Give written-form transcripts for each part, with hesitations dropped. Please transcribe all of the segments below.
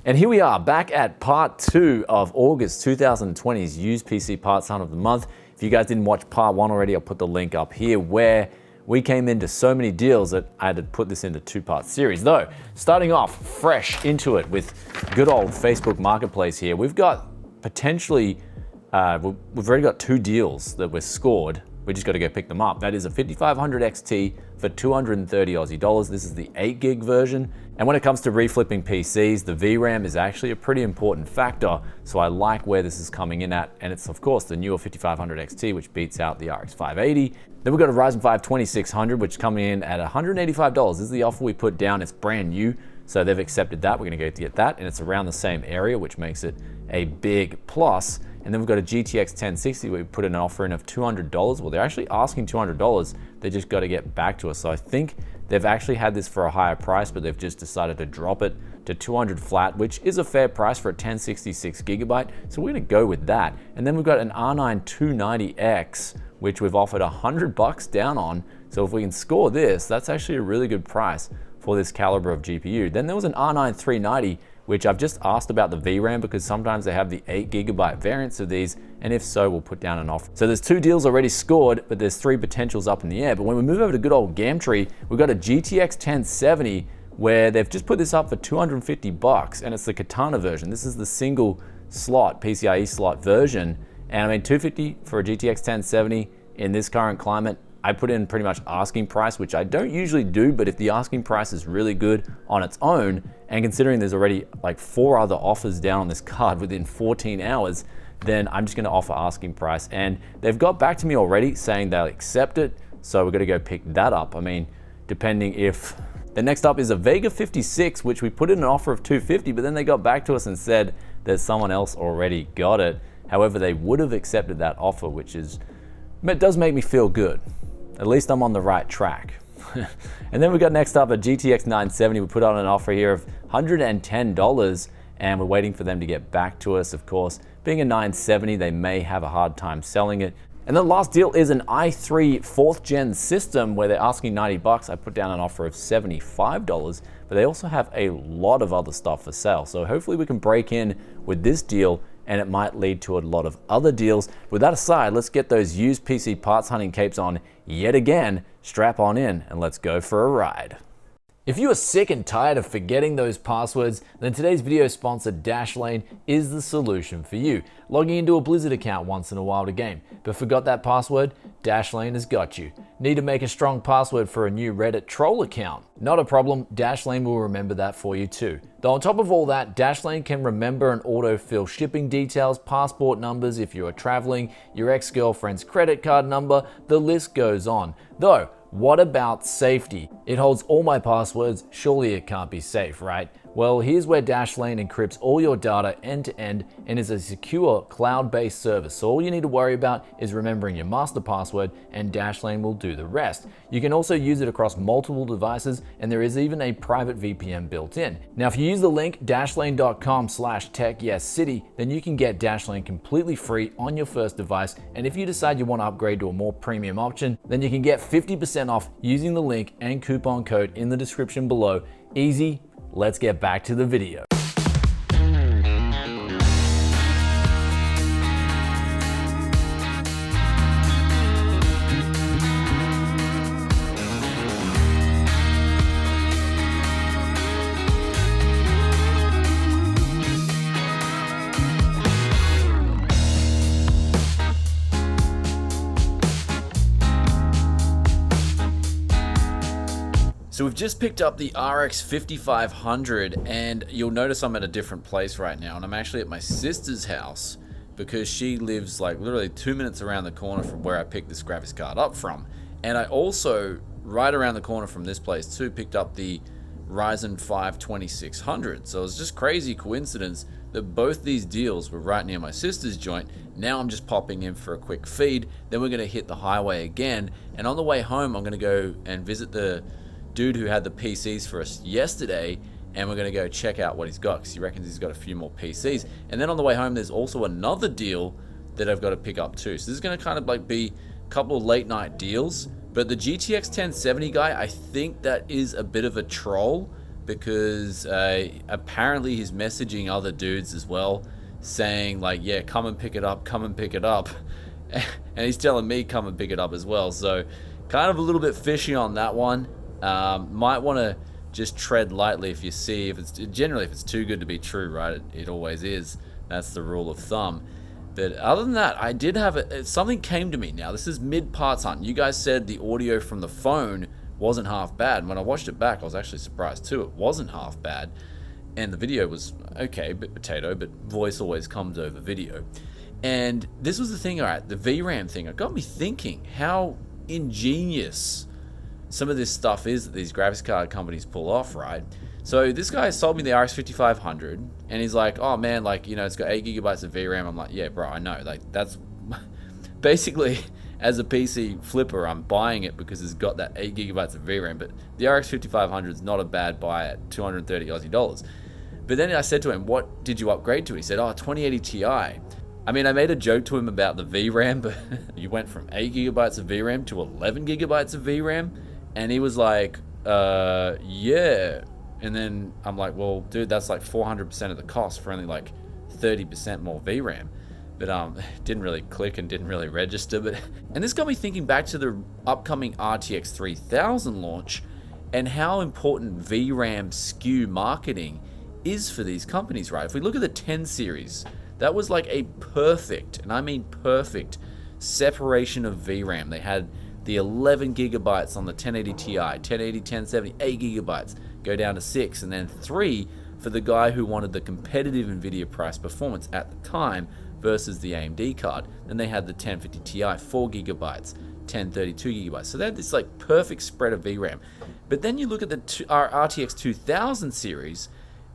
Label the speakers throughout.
Speaker 1: And here we are back at part 2 of August 2020's used PC parts hunt of the month. If you guys didn't watch part 1 already, I'll put the link up here where we came into so many deals that I had to put this into 2-part series. Though, starting off fresh into it with good old Facebook Marketplace here, we've got potentially, we've already got 2 deals that were scored. We just got to go pick them up. That is a 5500 XT for 230 Aussie dollars. This is the 8 gig version. And when it comes to reflipping PCs, the VRAM is actually a pretty important factor. So I like where this is coming in at. And it's of course the newer 5500 XT, which beats out the RX 580. Then we've got a Ryzen 5 2600, which is coming in at $185. This is the offer we put down. It's brand new. So they've accepted that. We're gonna go get that. And it's around the same area, which makes it a big plus. And then we've got a GTX 1060 where we put an offer in of $200. Well, they're actually asking $200. They just got to get back to us. So I think they've actually had this for a higher price, but they've just decided to drop it to 200 flat, which is a fair price for a 1066 gigabyte. So we're going to go with that. And then we've got an R9 290X, which we've offered $100 down on. So if we can score this, that's actually a really good price for this caliber of GPU. Then there was an R9 390, which I've just asked about the VRAM because sometimes they have the 8 gigabyte variants of these, and if so, we'll put down an offer. So there's 2 deals already scored, but there's 3 potentials up in the air. But when we move over to good old gumtree, we've got a GTX 1070 where they've just put this up for $250, and it's the Katana version. This is the single slot, PCIe slot version. And I mean, $250 for a GTX 1070 in this current climate, I put in pretty much asking price, which I don't usually do, but if the asking price is really good on its own, and considering there's already like 4 other offers down on this card within 14 hours, then I'm just gonna offer asking price. And they've got back to me already saying they'll accept it, so we're gonna go pick that up. I mean, depending if... The next up is a Vega 56, which we put in an offer of $250, but then they got back to us and said that someone else already got it. However, they would have accepted that offer, which is, it does make me feel good. At least I'm on the right track. And then we got next up a GTX 970. We put on an offer here of $110, and we're waiting for them to get back to us. Of course, being a 970, they may have a hard time selling it. And the last deal is an i3 4th gen system where they're asking $90. I put down an offer of $75, but they also have a lot of other stuff for sale. So hopefully we can break in with this deal, and it might lead to a lot of other deals. With that aside, let's get those used PC parts hunting capes on yet again. Strap on in and let's go for a ride. If you are sick and tired of forgetting those passwords, then today's video sponsor Dashlane is the solution for you. Logging into a Blizzard account once in a while to game, but forgot that password? Dashlane has got you. Need to make a strong password for a new Reddit troll account? Not a problem, Dashlane will remember that for you too. Though on top of all that, Dashlane can remember and autofill shipping details, passport numbers if you are traveling, your ex-girlfriend's credit card number, the list goes on. Though, what about safety? It holds all my passwords, surely it can't be safe, right? Well, here's where Dashlane encrypts all your data end to end and is a secure cloud-based service. So all you need to worry about is remembering your master password, and Dashlane will do the rest. You can also use it across multiple devices, and there is even a private VPN built in. Now, if you use the link dashlane.com/techyescity, then you can get Dashlane completely free on your first device. And if you decide you want to upgrade to a more premium option, then you can get 50% off using the link and coupon code in the description below. Easy. Let's get back to the video. So we've just picked up the RX 5500, and you'll notice I'm at a different place right now, and I'm actually at my sister's house because she lives like literally 2 minutes around the corner from where I picked this graphics card up from. And I also, right around the corner from this place too, picked up the Ryzen 5 2600. So it's just crazy coincidence that both these deals were right near my sister's joint. Now I'm just popping in for a quick feed, then we're gonna hit the highway again, and on the way home I'm gonna go and visit the dude who had the PCs for us yesterday, and we're gonna go check out what he's got because he reckons he's got a few more PCs. And then on the way home there's also another deal that I've got to pick up too. So this is gonna kind of like be a couple of late night deals, but the GTX 1070 guy, I think that is a bit of a troll because apparently he's messaging other dudes as well, saying like, yeah, come and pick it up, come and pick it up. And he's telling me come and pick it up as well. So kind of a little bit fishy on that one. Might want to just tread lightly if you see, if it's too good to be true, right? It always is. That's the rule of thumb. But other than that, I did have something came to me. Now, this is mid-parts hunt. You guys said the audio from the phone wasn't half bad. And when I watched it back, I was actually surprised too. It wasn't half bad. And the video was okay, bit potato, but voice always comes over video. And this was the thing, all right, the VRAM thing. It got me thinking how ingenious some of this stuff is that these graphics card companies pull off, right? So this guy sold me the RX 5500, and he's like, oh man, like, you know, it's got 8 gigabytes of VRAM. I'm like, yeah, bro, I know. Like, that's basically, as a PC flipper, I'm buying it because it's got that 8 gigabytes of VRAM. But the RX 5500 is not a bad buy at 230 Aussie dollars. But then I said to him, what did you upgrade to? He said, oh, 2080 Ti. I mean, I made a joke to him about the VRAM, but you went from 8 gigabytes of VRAM to 11 gigabytes of VRAM. And he was like, yeah. And then I'm like, well, dude, that's like 400% of the cost for only like 30% more VRAM. But didn't really click and didn't really register. And this got me thinking back to the upcoming RTX 3000 launch and how important VRAM SKU marketing is for these companies, right? If we look at the 10 series, that was like a perfect, and I mean perfect, separation of VRAM. They had the 11 gigabytes on the 1080 Ti, 1080, 1070, 8 gigabytes, go down to 6, and then 3 for the guy who wanted the competitive NVIDIA price performance at the time versus the AMD card. Then they had the 1050 Ti, 4 gigabytes, 1032 gigabytes. So they had this like perfect spread of VRAM. But then you look at the RTX 2000 series,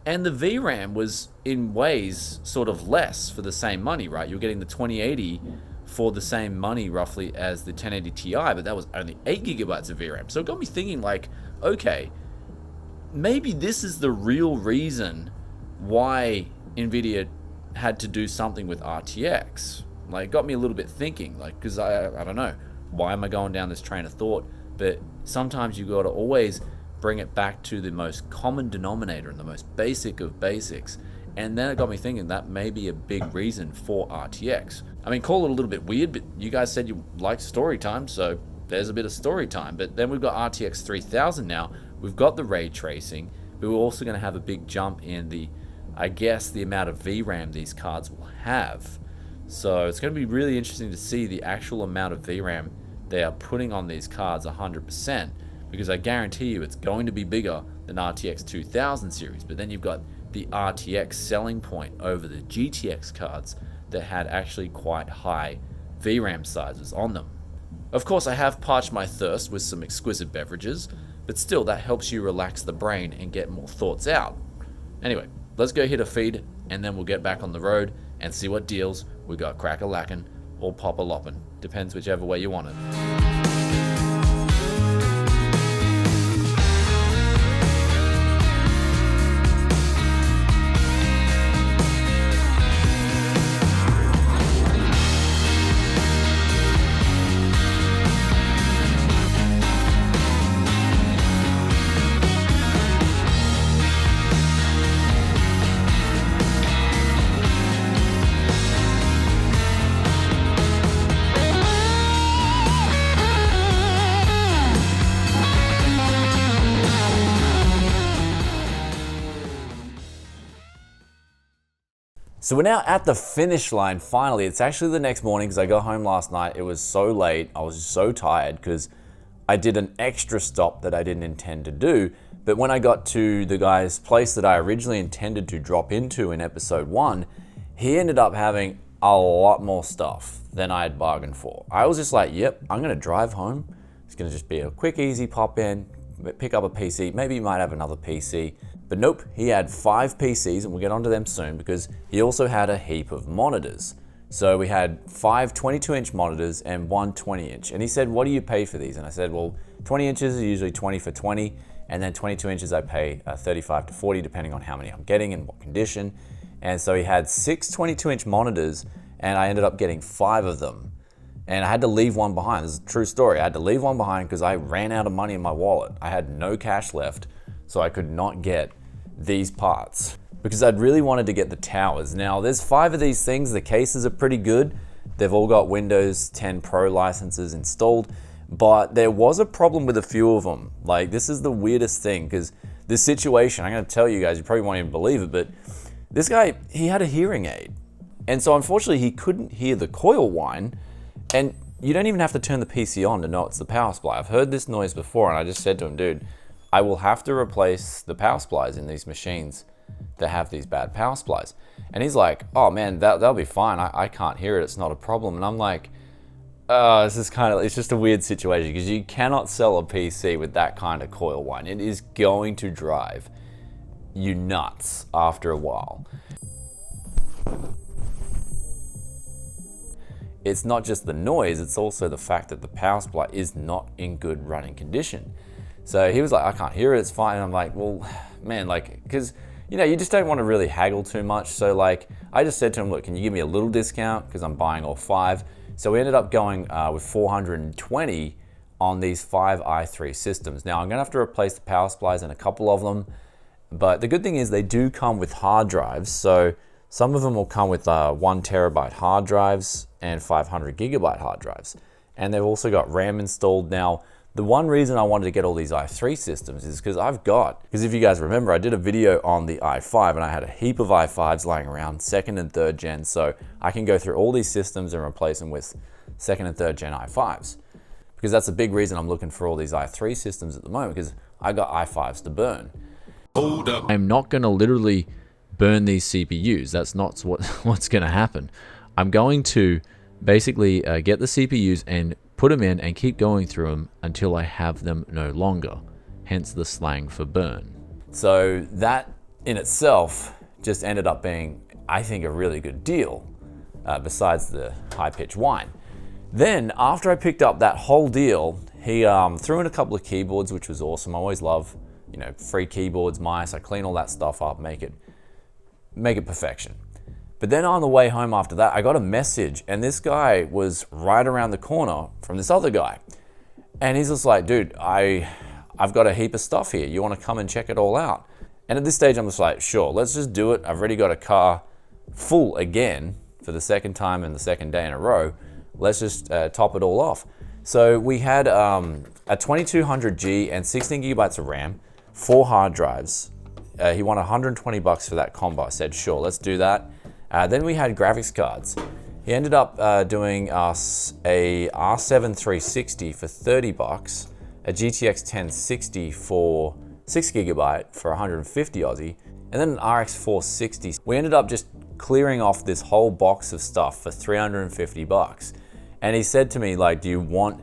Speaker 1: and the VRAM was in ways sort of less for the same money, right? You're getting the 2080 for the same money roughly as the 1080 Ti, but that was only 8 gigabytes of VRAM. So it got me thinking like, okay, maybe this is the real reason why NVIDIA had to do something with RTX. Like, it got me a little bit thinking, like, because I don't know, why am I going down this train of thought? But sometimes you got to always bring it back to the most common denominator and the most basic of basics. And then it got me thinking that may be a big reason for RTX. I mean, call it a little bit weird, but you guys said you liked story time, so there's a bit of story time. But then we've got RTX 3000 now. We've got the ray tracing, but we're also going to have a big jump in the, I guess, the amount of VRAM these cards will have. So it's going to be really interesting to see the actual amount of VRAM they are putting on these cards 100%, because I guarantee you it's going to be bigger than RTX 2000 series. But then you've got the RTX selling point over the GTX cards that had actually quite high VRAM sizes on them. Of course, I have parched my thirst with some exquisite beverages, but still that helps you relax the brain and get more thoughts out. Anyway, let's go hit a feed and then we'll get back on the road and see what deals we got crack-a-lackin' or pop-a-loppin'. Depends whichever way you want it. So we're now at the finish line, finally. It's actually the next morning because I got home last night. It was so late. I was so tired because I did an extra stop that I didn't intend to do. But when I got to the guy's place that I originally intended to drop into in episode 1, he ended up having a lot more stuff than I had bargained for. I was just like, yep, I'm gonna drive home. It's gonna just be a quick, easy pop in, pick up a PC. Maybe he might have another PC. But nope, he had 5 PCs, and we'll get onto them soon because he also had a heap of monitors. So we had 5 22-inch monitors and 1 20-inch. And he said, what do you pay for these? And I said, well, 20 inches is usually 20 for 20, and then 22 inches I pay 35 to 40 depending on how many I'm getting and what condition. And so he had 6 22-inch monitors, and I ended up getting 5 of them. And I had to leave one behind. This is a true story. I had to leave one behind because I ran out of money in my wallet. I had no cash left. so I could not get these parts because I'd really wanted to get the towers. Now there's 5 of these things. The cases are pretty good. They've all got Windows 10 Pro licenses installed, but there was a problem with a few of them. Like, this is the weirdest thing, because this situation, I'm gonna tell you guys, you probably won't even believe it, but this guy, he had a hearing aid. And so unfortunately he couldn't hear the coil whine, and you don't even have to turn the PC on to know it's the power supply. I've heard this noise before, and I just said to him, dude, I will have to replace the power supplies in these machines that have these bad power supplies. And he's like, oh man, that'll be fine. I can't hear it, it's not a problem. And I'm like, this is it's just a weird situation, because you cannot sell a PC with that kind of coil whine. It is going to drive you nuts after a while. It's not just the noise, it's also the fact that the power supply is not in good running condition. So he was like, I can't hear it, it's fine. And I'm like, well, man, like, because you know, you just don't want to really haggle too much. So like, I just said to him, look, can you give me a little discount? Because I'm buying all 5. So we ended up going with 420 on these 5 i3 systems. Now I'm gonna have to replace the power supplies in a couple of them, but the good thing is they do come with hard drives. So some of them will come with 1 terabyte hard drives and 500 gigabyte hard drives. And they've also got RAM installed. Now, the one reason I wanted to get all these i3 systems is because because if you guys remember, I did a video on the i5 and I had a heap of i5s lying around, 2nd and 3rd gen. So I can go through all these systems and replace them with 2nd and 3rd gen i5s. Because that's a big reason I'm looking for all these i3 systems at the moment, because I got i5s to burn.
Speaker 2: Hold up.
Speaker 1: I'm not gonna literally burn these CPUs. That's not what's gonna happen. I'm going to basically get the CPUs and put them in and keep going through them until I have them no longer, hence the slang for burn. So that in itself just ended up being, I think, a really good deal, besides the high-pitched whine. Then after I picked up that whole deal, he threw in a couple of keyboards, which was awesome. I always love, you know, free keyboards, mice. I clean all that stuff up, make it perfection. But then on the way home after that, I got a message, and this guy was right around the corner from this other guy. And he's just like, dude, I've got a heap of stuff here. You want to come and check it all out? And at this stage, I'm just like, sure, let's just do it. I've already got a car full again for the 2nd time and the 2nd day in a row. Let's just top it all off. So we had a 2200G and 16 gigabytes of RAM, 4 hard drives. He wanted 120 bucks for that combo. I said, sure, let's do that. Then we had graphics cards. He ended up doing us a R7 360 for 30 bucks, a GTX 1060 for 6 gigabyte for 150 Aussie, and then an RX 460. We ended up just clearing off this whole box of stuff for 350 bucks. And he said to me, like, do you want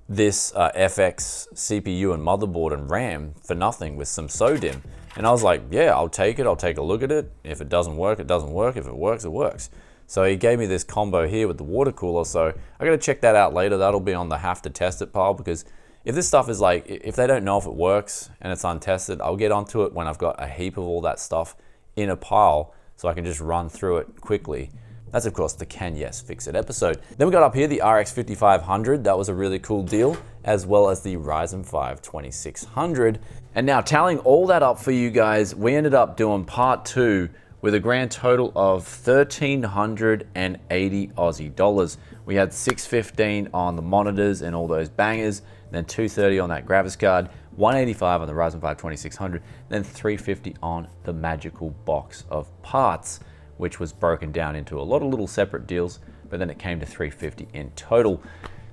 Speaker 1: this FX CPU and motherboard and RAM for nothing with some SODIMM? And I was like, yeah, I'll take it. I'll take a look at it. If it doesn't work, it doesn't work. If it works, it works. So he gave me this combo here with the water cooler. So I got to check that out later. That'll be on the have to test it pile, because if this stuff is like, if they don't know if it works and it's untested, I'll get onto it when I've got a heap of all that stuff in a pile so I can just run through it quickly. That's of course the Can Yes Fix It episode. Then we got up here the RX 5500. That was a really cool deal, as well as the Ryzen 5 2600. And now tallying all that up for you guys, we ended up doing part 2 with a grand total of 1,380 Aussie dollars. We had 615 on the monitors and all those bangers, then 230 on that graphics card, 185 on the Ryzen 5 2600, then 350 on the magical box of parts, which was broken down into a lot of little separate deals, but then it came to 350 in total.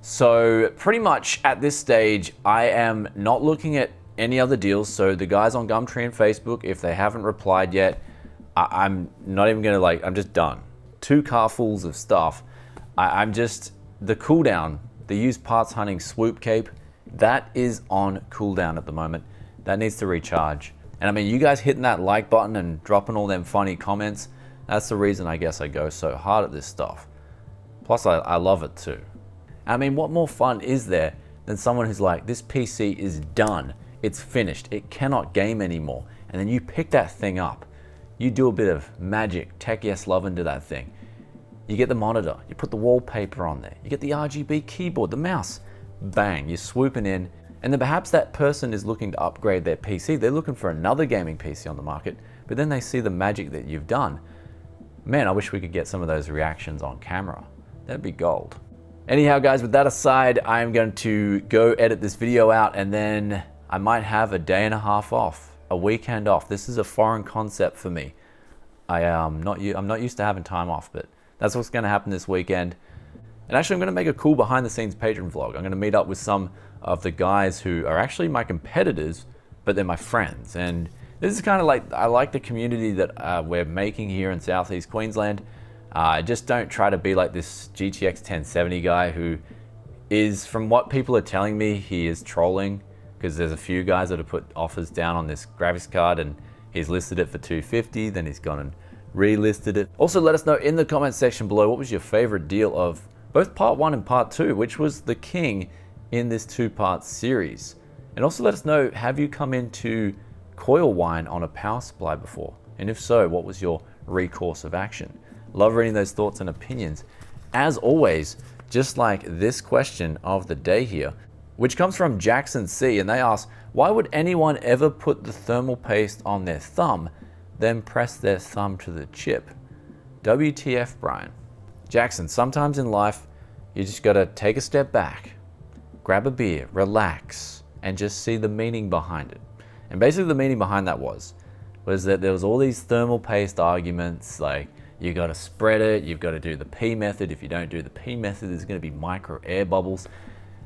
Speaker 1: So pretty much at this stage, I am not looking at any other deals. So the guys on Gumtree and Facebook, if they haven't replied yet, I'm not even gonna I'm just done. 2 carfuls of stuff. I'm just, the cooldown, the used parts hunting swoop cape, that is on cooldown at the moment. That needs to recharge. And I mean, you guys hitting that like button and dropping all them funny comments, that's the reason I guess I go so hard at this stuff. Plus I love it too. I mean, what more fun is there than someone who's like, this PC is done, it's finished, it cannot game anymore. And then you pick that thing up, you do a bit of magic, tech yes love into that thing. You get the monitor, you put the wallpaper on there, you get the RGB keyboard, the mouse, bang, you're swooping in, And then perhaps that person is looking to upgrade their PC. They're looking for another gaming PC on the market, but then they see the magic that you've done. Man, I wish we could get some of those reactions on camera. That'd be gold. Anyhow, guys, with that aside, I'm going to go edit this video out, and then I might have a day and a half off, a weekend off. This is a foreign concept for me. I'm not used to having time off, but that's what's going to happen this weekend. And actually, I'm going to make a cool behind the scenes patron vlog. I'm going to meet up with some of the guys who are actually my competitors, but they're my friends. And this is kind of like, I like the community that we're making here in Southeast Queensland. I just don't try to be like this GTX 1070 guy who is, from what people are telling me, he is trolling, because there's a few guys that have put offers down on this graphics card and he's listed it for $250, then he's gone and relisted it. Also, let us know in the comment section below, what was your favorite deal of both part 1 and part 2, which was the king in this 2-part series? And also let us know, have you come into coil whine on a power supply before? And if so, what was your recourse of action? Love reading those thoughts and opinions. As always, just like this question of the day here, which comes from Jackson C, and they ask, why would anyone ever put the thermal paste on their thumb, then press their thumb to the chip? WTF, Brian? Jackson, sometimes in life, you just gotta take a step back, grab a beer, relax, and just see the meaning behind it. And basically the meaning behind that was that there was all these thermal paste arguments, like, you got to spread it, you've got to do the P method. If you don't do the P method, there's going to be micro air bubbles.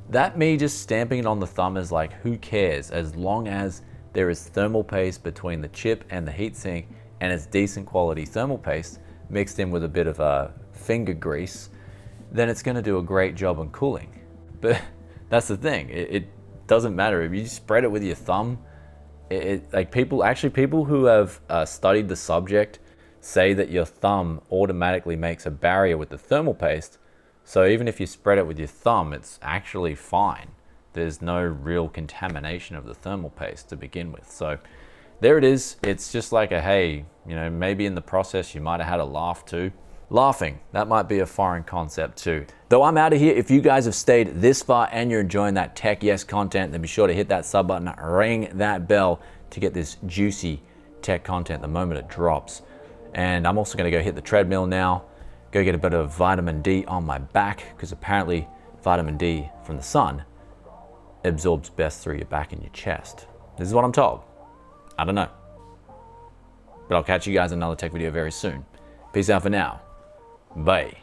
Speaker 1: That me just stamping it on the thumb is like, who cares? As long as there is thermal paste between the chip and the heatsink, and it's decent quality thermal paste mixed in with a bit of finger grease, then it's going to do a great job on cooling. But that's the thing. It doesn't matter if you spread it with your thumb. Like people who have studied the subject say that your thumb automatically makes a barrier with the thermal paste. So even if you spread it with your thumb, it's actually fine. There's no real contamination of the thermal paste to begin with. So there it is. It's just like a, hey, you know, maybe in the process you might have had a laugh too. Laughing, that might be a foreign concept too. Though I'm out of here. If you guys have stayed this far and you're enjoying that Tech Yes content, then be sure to hit that sub button, ring that bell to get this juicy tech content the moment it drops. And I'm also gonna go hit the treadmill now, go get a bit of vitamin D on my back, because apparently vitamin D from the sun absorbs best through your back and your chest. This is what I'm told. I don't know. But I'll catch you guys in another tech video very soon. Peace out for now. Bye.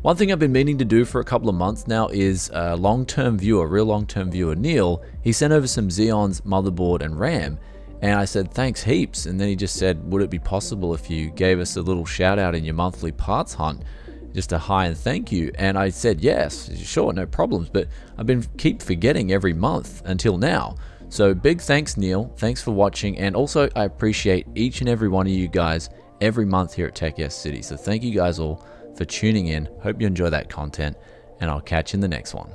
Speaker 1: One thing I've been meaning to do for a couple of months now is a long-term viewer, real long-term viewer, Neil. He sent over some Xeon's motherboard and RAM, and I said, thanks heaps. And then he just said, would it be possible if you gave us a little shout out in your monthly parts hunt, just a hi and thank you? And I said, yes, sure, no problems. But I've been keep forgetting every month until now. So big thanks, Neil. Thanks for watching. And also I appreciate each and every one of you guys every month here at Tech Yes City. So thank you guys all for tuning in. Hope you enjoy that content, and I'll catch you in the next one.